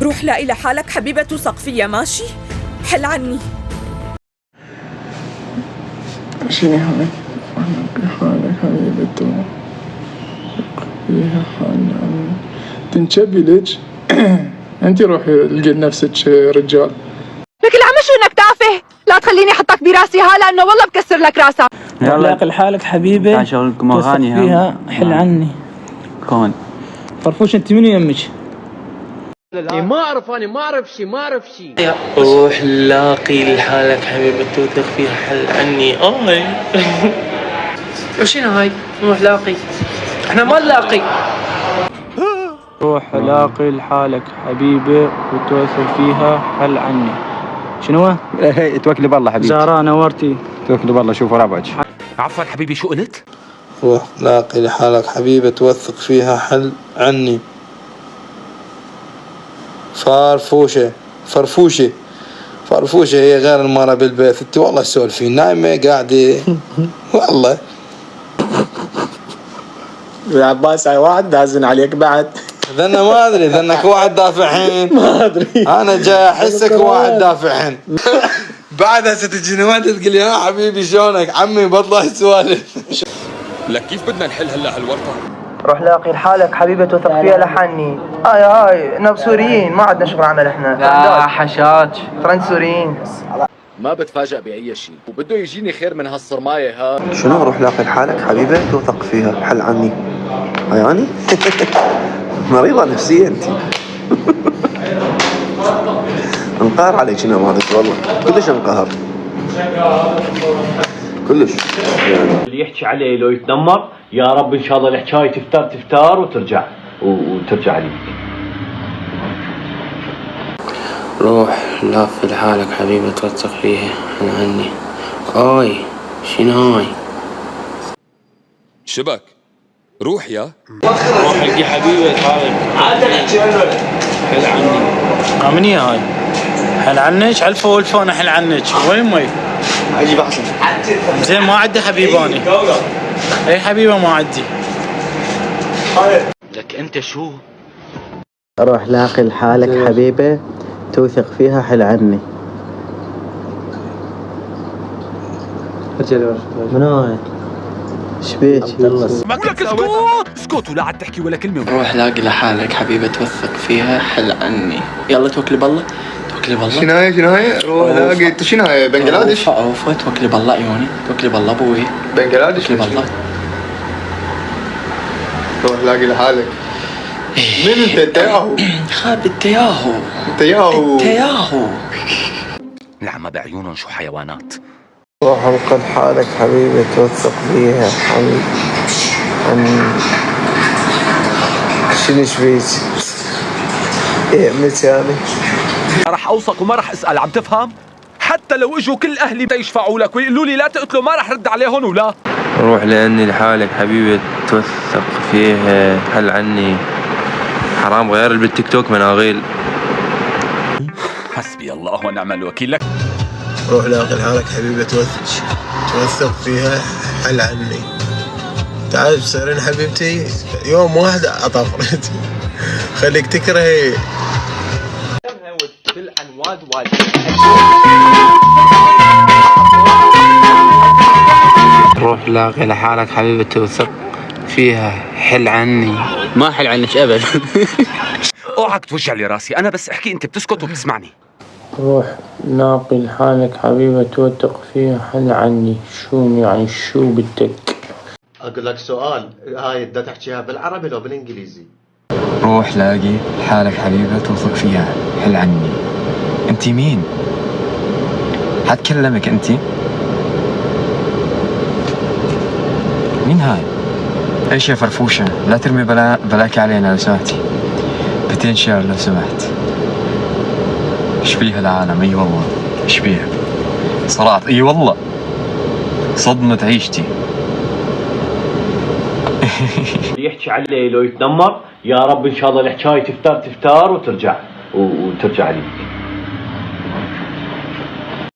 روح لاقي لحالك حبيبة توثق فيها، ماشي؟ حل عني. شنو هاي؟ حالك حبيبة توثق فيها حل عني. تنشبي ليش؟ انتي روحي لقيت نفسك رجال. لك العمى شو انك تافه؟ لا تخليني احطك براسي ها، لانه والله بكسر لك راسك. يلا اقل حالك حبيبي، تعال شغلكم اغاني فيها حل عني. كون فرفوش انت منو يمك؟ ما اعرف، انا ما اعرف شيء. روح لاقي لحالك حبيبة توثق فيها حل عني. وشنو هاي؟ روح لاقي، احنا ما نلاقي. روح لاقي لحالك حبيبي وتوثق فيها حل عني. شنو؟ توكلي بالله حبيبي. زهراء نورتي. توكلي بالله، شوفوا ربعك. عفوا حبيبي، شو قلت؟ روح لاقي لحالك حبيبة توثق فيها حل عني. فرفوشة هي غير المرة بالبيت. انت والله تسولفين نايمة قاعدة والله. يا عباس هاي واحد دازن عليك بعد. ذنا ما ادري ذنك واحد دافع حين. ما ادري، انا جاي احسك واحد دافع حين. بعد هسه تجيني واحدة تقول لي يا حبيبي شلونك عمي، بطلع سوالف. لك كيف بدنا نحل هلا هالورطة؟ روح لاقي لحالك حبيبة توثق فيها لحني. هاي نب سوريين، ما عندنا شغل عمل احنا. لا حشاش فرنس سوريين. ما بتفاجأ بأي شيء، وبده يجيني خير من هالصرماية ها. شنو روح لاقي لحالك حبيبة توثق فيها حل عني؟ يعني مريضة نفسية انت. انقهر عليك انا مالك والله، كلش انقهر كلش يعني. اللي يحكي عليه لو يتنمر يا رب ان شاء الله الحكايه تفتار وترجع لي. روح لاقي لحالك حبيبة توثق فيها حل عني. شنو هاي؟ شبك روح يا روح لقي حبيبة حالك حل عني. مني هاي؟ حل عنك؟ على الفون حل عنك. وين عجيب احسن زين ما عندي حبيبة اني. اي حبيبة ما عندي. لك انت شو؟ روح لاقي لحالك حبيبة توثق فيها حل عني. منو هاي؟ شبيك؟ لك اسكت ولا عاد تحكي ولا كلمة. روح لاقي لحالك حبيبة توثق فيها حل عني. يلا توكلي بالله. شنو هاي؟ روح لاقي. انت شنو هاي؟ بنجلاديش؟ اوفا توكلي بالله عيوني، توكلي بالله ابوي. بنجلاديش؟ توكلي بالله. روح لاقي لحالك. مين انت ياهو؟ خاب انت ياهو. العمى بعيونهم شو حيوانات. روح لاقي لحالك حبيبة توثق فيها حل عني. شنو شبيك؟ ايه متاني. راح اوثق وما راح اسأل، عم تفهم؟ حتى لو اجوا كل اهلي يشفعوا لك ويقولوا لي لا تقتلوا، ما راح رد عليهم ولا. روح لاني لحالك حبيبة توثق فيها حل عني. حرام غير بالتيك توك مناغيل. حسبي الله ونعم الوكيل. لك روح لاقي لحالك حبيبة توثق فيها حل عني. تعال بصيرين حبيبتي يوم واحد اطفرت خليك تكرهي. روح لاقي لحالك حبيبة توثق فيها حل عني. ما حل عنك ابدا. اوعك توجع لي راسي، انا بس احكي انت بتسكت وبتسمعني. روح لاقي لحالك حبيبة توثق فيها حل عني. شو يعني شو بدك؟ اقول لك سؤال، هاي بدك تحكيها بالعربي لو بالانجليزي؟ روح لاقي لحالك حبيبة توثق فيها حل عني. انت مين؟ حتكلمك انت؟ مين هاي؟ ايش يا فرفوشة؟ لا ترمي بلاكي علينا لو سمحتي. 200 شهر لو سمحت. ايش بيها العالم؟ اي والله ايش بيها صراحة. اي والله صدمة عيشتي. اللي يحكي عليه لو يتنمر يا رب ان شاء الله الحكايه تفتار وترجع لي.